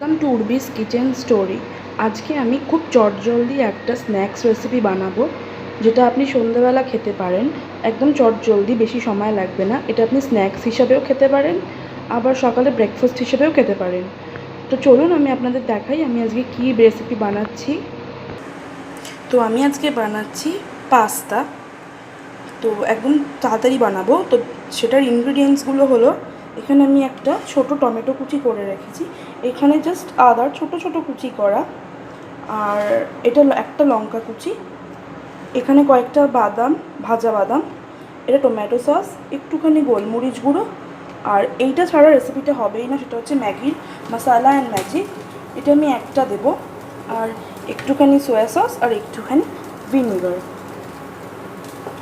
Welcome to Urbis kitchen story. আজকে আমি খুব চটজলদি একটা স্ন্যাক্স রেসিপি বানাবো, যেটা আপনি সন্ধ্যাবেলা খেতে পারেন। একদম চটজলদি, বেশি সময় লাগবে না। এটা আপনি স্ন্যাক্স হিসাবেও খেতে পারেন, আবার সকালে ব্রেকফাস্ট হিসেবেও খেতে পারেন। তো চলুন আমি আপনাদের দেখাই আমি আজকে কী রেসিপি বানাচ্ছি। তো আমি আজকে বানাচ্ছি পাস্তা। তো একদম তাড়াতাড়ি বানাবো। তো সেটার ইনগ্রিডিয়েন্টসগুলো হলো, এখানে আমি একটা ছোট টমেটো কুচি করে রেখেছি, এখানে জাস্ট আদার ছোট ছোট কুচি করা, আর এটা একটা লঙ্কা কুচি, এখানে কয়েকটা বাদাম, ভাজা বাদাম, এটা টমেটো সস, একটুখানি গোলমরিচ গুঁড়ো, আর এইটা ছাড়া রেসিপিটা হবেই না, সেটা হচ্ছে ম্যাগির মশালা অ্যান্ড ম্যাজিক। এটা আমি একটা দেবো, আর একটুখানি সয়া সস, আর একটুখানি ভিনিগার,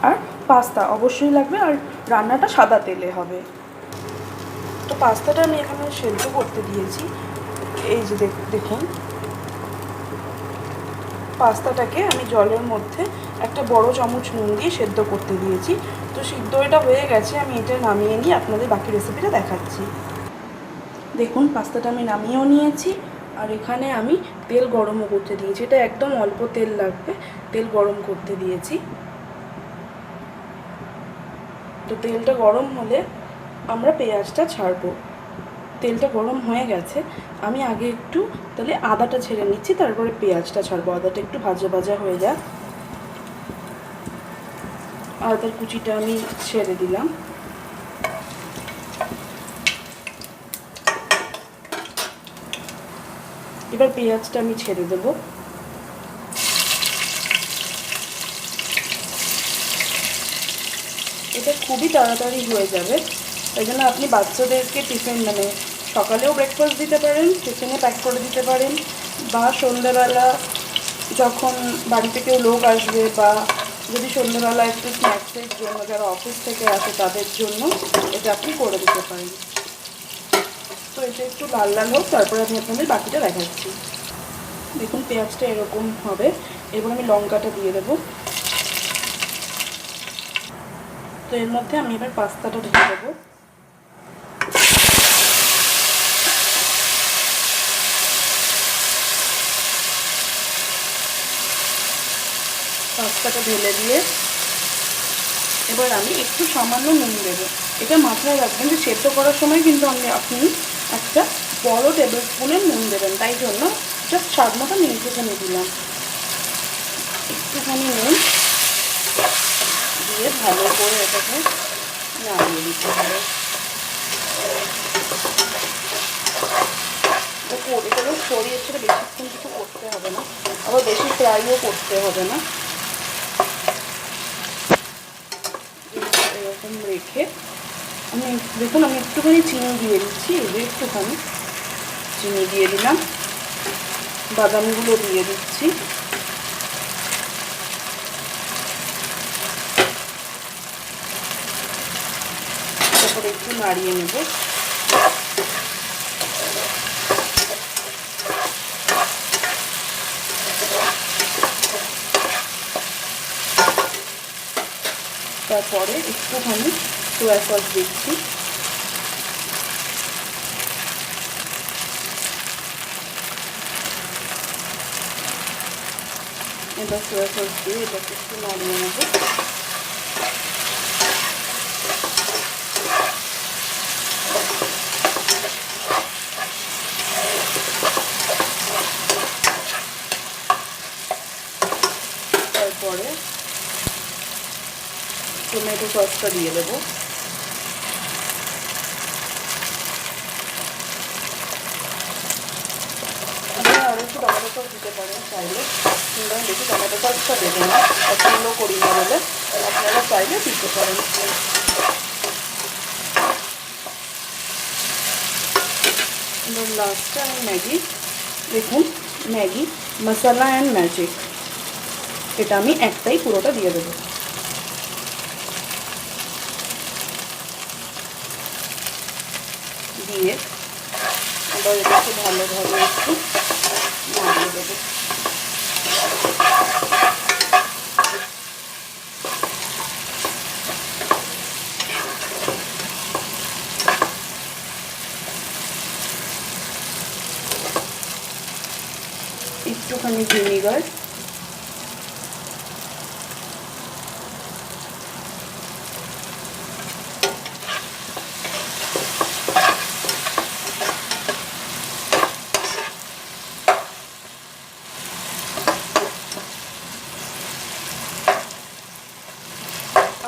আর পাস্তা অবশ্যই লাগবে, আর রান্নাটা সাদা তেলে হবে। তো পাস্তাটা আমি এখানে সেদ্ধ করতে দিয়েছি। এই যে দেখুন, পাস্তাটাকে আমি জলের মধ্যে একটা বড় চামচ নুন দিয়ে সেদ্ধ করতে দিয়েছি। তো সিদ্ধ এটা হয়ে গেছে, আমি এটা নামিয়ে নিয়ে আপনাদের বাকি রেসিপিটা দেখাচ্ছি। দেখুন, পাস্তাটা আমি নামিয়েও নিয়েছি, আর এখানে আমি তেল গরমও করতে দিয়েছি। এটা একদম অল্প তেল লাগবে, তেল গরম করতে দিয়েছি। তো তেলটা গরম হলে আমরা পেঁয়াজটা ছাড়বো। তেলটা গরম হয়ে গেছে, আমি আগে একটু তাহলে আদাটা ছেড়ে নিচ্ছি, তারপরে পেঁয়াজটা ছাড়বো। আদাটা একটু ভাজা ভাজা হয়ে যাক। আদার কুচিটা আমি ছেড়ে দিলাম। এবার পেঁয়াজটা আমি ছেড়ে দেবো। এটা খুবই তাড়াতাড়ি হয়ে যাবে, তাই জন্য আপনি বাচ্চাদেরকে টিফিন সকালেও ব্রেকফাস্ট দিতে পারেন, টিফিনে প্যাক করে দিতে পারেন, বা সন্ধ্যেবেলা যখন বাড়িতে কেউ লোক আসবে, বা যদি সন্ধ্যেবেলা একটু স্ন্যাক্সের জন্য যারা অফিস থেকে আসে তাদের জন্য এটা আপনি করে দিতে পারেন। তো এটা একটু লাল লাল হোক, তারপরে আমি আপনাদের বাকিটা দেখাচ্ছি। দেখুন, পেঁয়াজটা এরকম হবে। এবার আমি লঙ্কাটা দিয়ে দেবো। তো এর মধ্যে আমি এবার পাস্তাটা ঢেলে দেবো। পাস্তাটা ঢেলে দিয়ে এবার আমি একটু সামান্য নুন দেবো। এটা মাথায় রাখবেন যে সেদ্ধ করার সময় কিন্তু আপনি একটা বড় টেবিল স্পুনের নুন দেবেন, তাই জন্য জাস্ট স্বাদ মতো আমি একটুখানি দিলাম। একটুখানি নুন দিয়ে ভালো করে এটাকে নাড়িয়ে দিতে হবে। এটাকে সরিয়ে ছেড়ে বেশিক্ষণ কিছু করতে হবে না, আবার বেশি ফ্রাইও করতে হবে না। এরকম রেখে আমি দেখুন, আমি একটুখানি চিনি দিয়ে দিচ্ছি। এই যে একটুখানি চিনি দিয়ে দিলাম, বাদামগুলো দিয়ে দিচ্ছি। তারপরে একটু নাড়িয়ে নেব। তারপরে একটুখানি সয়া সস দিচ্ছি। এবার সয়া সস দিয়ে এটাকে একটু নাড়িয়ে নেব। তারপরে টমেটো সসটা দিয়ে দেবো। আর একটু টমেটো সস দিতে পারেন চাইলে, কিন্তু আমি বেশি টমেটো সসটা দেবো না, পছন্দ করি না বলে। আপনারা চাইলে দিতে পারেন। এবার লাস্টে আমি ম্যাগি, দেখুন ম্যাগি মশালা অ্যান্ড ম্যাজিক, এটা আমি একটাই পুরোটা দিয়ে দেবো। দিয়ে আবার এটাকে ভালোভাবে একটু নাড়িয়ে দেবো। একটুখানি ভিনিগার,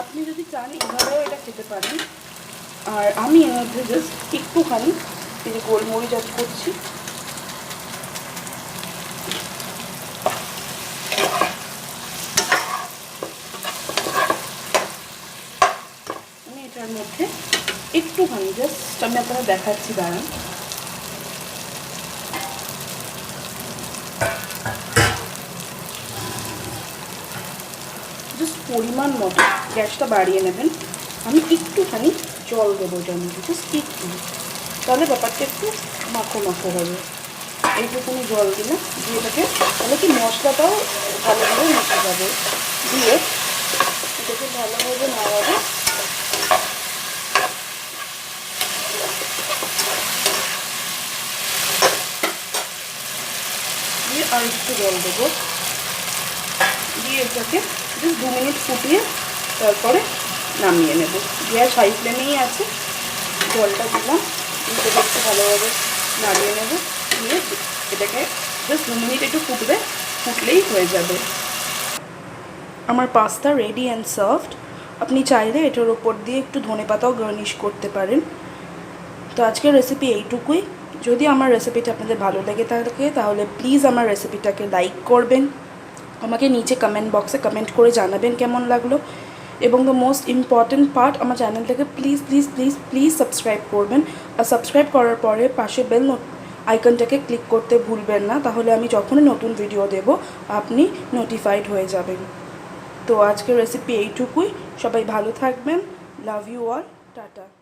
আপনি যদি চান এভাবেও এটা খেতে পারেন। আর আমি এর মধ্যে জাস্ট একটুখানি এই যে গোলমরিচ অ্যাড করছি। আমি এটার মধ্যে একটুখানি জাস্ট আমি আপনারা দেখাচ্ছি, দাঁড়ান। জাস্ট পরিমাণ মতো গ্যাসটা বাড়িয়ে নেবেন। আমি একটুখানি জল দেবো এটার মধ্যে, জাস্ট একটু, তাহলে ব্যাপারটা একটু মাখো মাখো হবে। এইটুকুনি জল দিলে দিয়ে এটাকে, তাহলে কি মশলাটাও ভালোভাবে মিশে যাবে। দিয়ে এটাকে ভালোভাবে নাড়াবো। দিয়ে আর একটু জল দেবো, দিয়ে এটাকে জাস্ট 2 মিনিট ফুটিয়ে তারপরে নামিয়ে নেব। গ্যাস হাই ফ্লেমেই আছে, জলটা দিলাম, এটাকে একটু ভালোভাবে নাড়িয়ে নেব। দিয়ে এটাকে জাস্ট 2 মিনিট একটু ফুটলেই হয়ে যাবে। আমার পাস্তা রেডি অ্যান্ড সার্ভড। আপনি চাইলে এটার ওপর দিয়ে একটু ধনেপাতাও গার্নিশ করতে পারেন। তো আজকের রেসিপি এইটুকুই। যদি আমার রেসিপিটা আপনাদের ভালো লেগে থাকে তাহলে প্লিজ আমার রেসিপিটাকে লাইক করবেন, আমাকে নিচে কমেন্ট বক্সে কমেন্ট করে জানাবেন কেমন লাগলো। এবং দ্য মোস্ট ইম্পর্ট্যান্ট পার্ট, আমার চ্যানেলটাকে please please please please subscribe করবেন। আর সাবস্ক্রাইব করার পরে পাশে বেল আইকনটাকে ক্লিক করতে ভুলবেন না, তাহলে আমি যখনই নতুন ভিডিও দেব আপনি নোটিফাইড হয়ে যাবেন। তো আজকের রেসিপি এইটুকুই। সবাই ভালো থাকবেন। Love you all. টাটা।